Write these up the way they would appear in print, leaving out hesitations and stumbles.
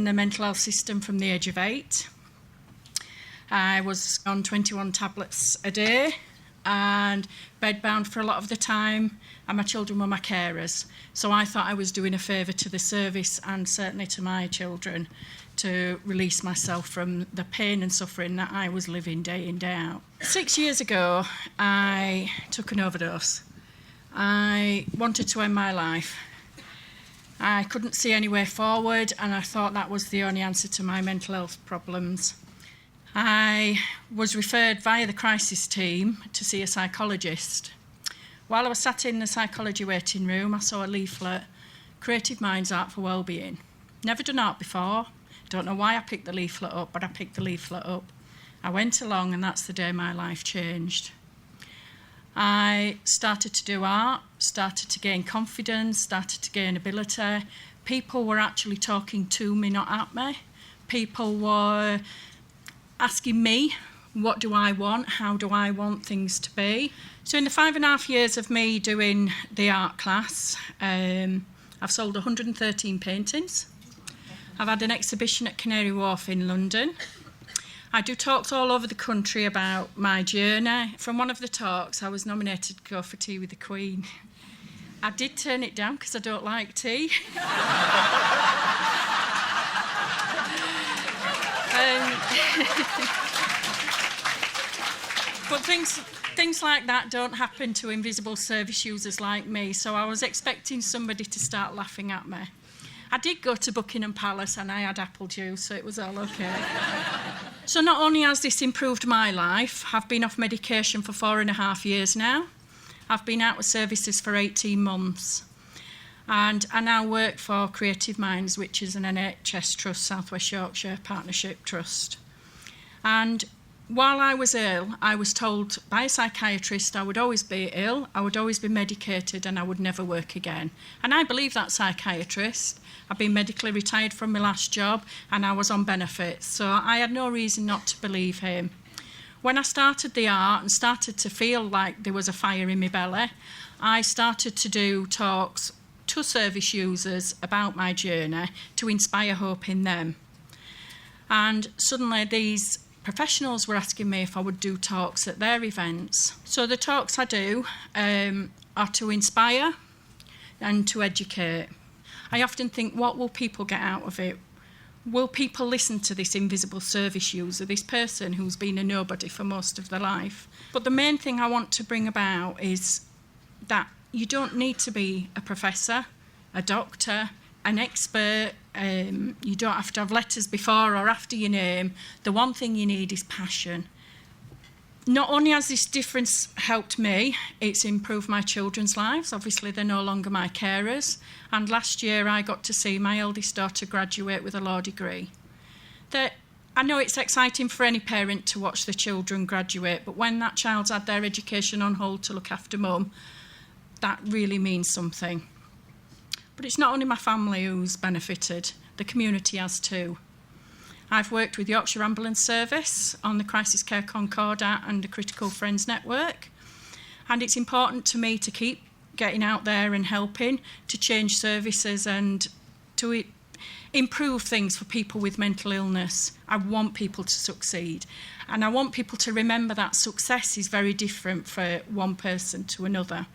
the mental health system from the age of 8. I was on 21 tablets a day and bedbound for a lot of the time, and my children were my carers. So I thought I was doing a favour to the service and certainly to my children to release myself from the pain and suffering that I was living day in, day out. 6 years ago, I took an overdose. I wanted to end my life. I couldn't see any way forward, and I thought that was the only answer to my mental health problems. I was referred via the crisis team to see a psychologist. While I was sat in the psychology waiting room, I saw a leaflet, Creative Minds Art for Wellbeing. Never done art before. Don't know why I picked the leaflet up, but I picked the leaflet up. I went along, and that's the day my life changed. I started to do art, started to gain confidence, started to gain ability. People were actually talking to me, not at me. People were asking me, what do I want? How do I want things to be? So in the 5.5 years of me doing the art class, I've sold 113 paintings. I've had an exhibition at Canary Wharf in London. I do talks all over the country about my journey. From one of the talks, I was nominated to go for tea with the Queen. I did turn it down because I don't like tea. But things like that don't happen to invisible service users like me, so I was expecting somebody to start laughing at me. I did go to Buckingham Palace and I had apple juice, so it was all okay. So not only has this improved my life, I've been off medication for 4.5 years now. I've been out of services for 18 months. And I now work for Creative Minds, which is an NHS trust, South West Yorkshire Partnership Trust. And while I was ill, I was told by a psychiatrist I would always be ill, I would always be medicated, and I would never work again. And I believe that psychiatrist. I've been medically retired from my last job, and I was on benefits, so I had no reason not to believe him. When I started the art and started to feel like there was a fire in my belly, I started to do talks to service users about my journey to inspire hope in them. And suddenly these professionals were asking me if I would do talks at their events. So the talks I do are to inspire and to educate. I often think, what will people get out of it? Will people listen to this invisible service user, this person who's been a nobody for most of their life? But the main thing I want to bring about is that you don't need to be a professor, a doctor, an expert. You don't have to have letters before or after your name. The one thing you need is passion. Not only has this difference helped me, it's improved my children's lives. Obviously, they're no longer my carers. And last year, I got to see my eldest daughter graduate with a law degree. I know it's exciting for any parent to watch their children graduate, but when that child's had their education on hold to look after mum, that really means something. But it's not only my family who's benefited, the community has too. I've worked with Yorkshire Ambulance Service on the Crisis Care Concordat and the Critical Friends Network. And it's important to me to keep getting out there and helping to change services and to improve things for people with mental illness. I want people to succeed. And I want people to remember that success is very different for one person to another.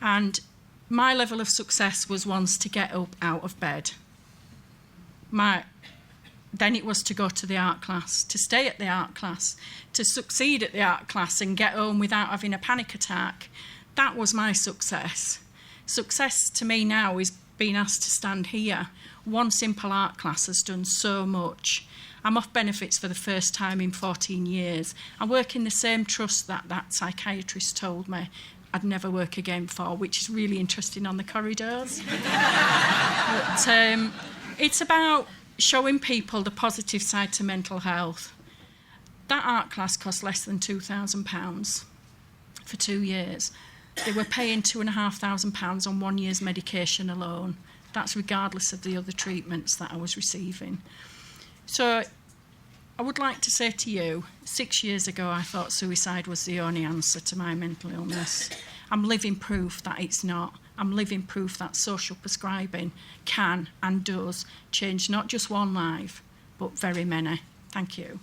And my level of success was once to get up out of bed. Then it was to go to the art class, to stay at the art class, to succeed at the art class and get home without having a panic attack. That was my success. Success to me now is being asked to stand here. One simple art class has done so much. I'm off benefits for the first time in 14 years. I work in the same trust that psychiatrist told me I'd never work again for, which is really interesting on the corridors. But it's about showing people the positive side to mental health. That art class cost less than £2,000 for 2 years. They were paying £2,500 on 1 year's medication alone. That's regardless of the other treatments that I was receiving. So I would like to say to you, 6 years ago I thought suicide was the only answer to my mental illness. I'm living proof that it's not. I'm living proof that social prescribing can and does change not just one life, but very many. Thank you.